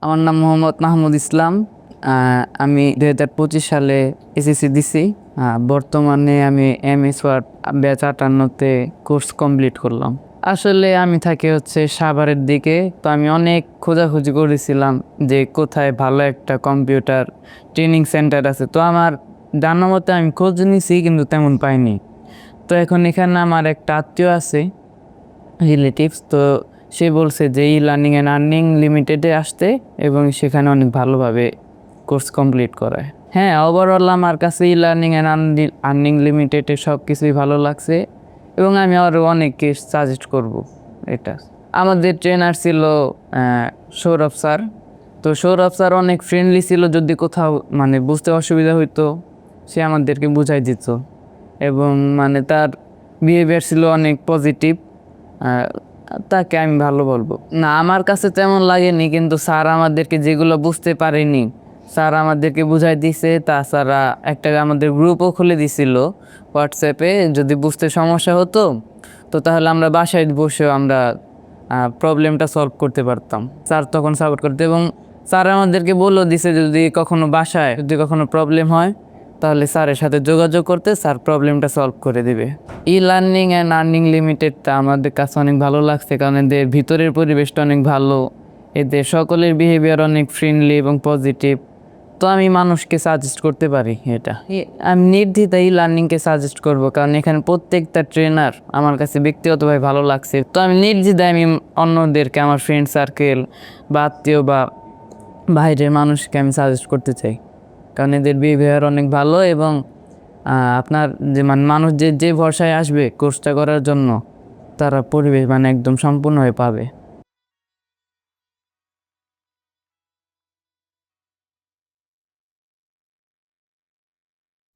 আমার নাম মোহাম্মদ মাহমুদ ইসলাম। আমি 2025 সালে এসএসসি দিছি। বর্তমানে আমি এমএস ওয়ার্ড ব্যাচ 58-তে কোর্স কমপ্লিট করলাম। আসলে আমি থাকি হচ্ছে সাভারের দিকে, তো আমি অনেক খোঁজাখুঁজি করেছিলাম যে কোথায় ভালো একটা কম্পিউটার ট্রেনিং সেন্টার আছে। তো আমার জানা মতে আমি খোঁজ নিছি, কিন্তু তেমন পাইনি। তো এখন এখানে আমার একটা আত্মীয় আছে, রিলেটিভস, তো সে বলছে যে লার্নিং অ্যান্ড আর্নিং লিমিটেডে আসতে, এবং সেখানে অনেক ভালোভাবে কোর্স কমপ্লিট করায়। হ্যাঁ, ওভারঅল আমার কাছে লার্নিং অ্যান্ড আর্নিং লিমিটেডে সব কিছুই ভালো লাগছে, এবং আমি আরও অনেককে সাজেস্ট করব এটা। আমাদের ট্রেনার ছিল সৌরভ স্যার। তো সৌরভ স্যার অনেক ফ্রেন্ডলি ছিল, যদি কোথাও মানে বুঝতে অসুবিধা হইতো সে আমাদেরকে বুঝাই দিত, এবং মানে তার বিহেভিয়ার ছিল অনেক পজিটিভ। তাকে আমি ভালো বলবো না, আমার কাছে তেমন লাগেনি, কিন্তু স্যার আমাদেরকে যেগুলো বুঝতে পারেনি স্যার আমাদেরকে বুঝাই দিছে। তাছাড়া একটা আমাদের গ্রুপও খুলে দিছিল হোয়াটসঅ্যাপে, যদি বুঝতে সমস্যা হতো তো তাহলে আমরা বাসায় বসেও আমরা প্রবলেমটা সলভ করতে পারতাম। স্যার তখন সাপোর্ট করতে, এবং স্যার আমাদেরকে বলেও দিছে যদি কখনো প্রবলেম হয় তাহলে স্যারের সাথে যোগাযোগ করতে, স্যার প্রবলেমটা সলভ করে দিবে। লার্নিং অ্যান্ড আর্নিং লিমিটেডটা আমাদের কাছে অনেক ভালো লাগছে, কারণ এদের ভিতরের পরিবেশটা অনেক ভালো, এদের সকলের বিহেভিয়ার অনেক ফ্রেন্ডলি এবং পজিটিভ। তো আমি মানুষকে সাজেস্ট করতে পারি এটা। আমি নির্দ্বিধায় লার্নিংকে সাজেস্ট করব, কারণ এখানে প্রত্যেকটা ট্রেনার আমার কাছে ব্যক্তিগতভাবে ভালো লাগছে। তো আমি নির্দ্বিধায় আমি অন্যদেরকে, আমার ফ্রেন্ড সার্কেল বা আত্মীয় বা বাইরের মানুষকে আমি সাজেস্ট করতে চাই, কারণ এদের বিহেভিয়ার অনেক ভালো, এবং আপনার যে মানুষ যে ভরসায় আসবে কোর্সটা করার জন্য, তারা পরিবেশ একদম সম্পূর্ণভাবে পাবে।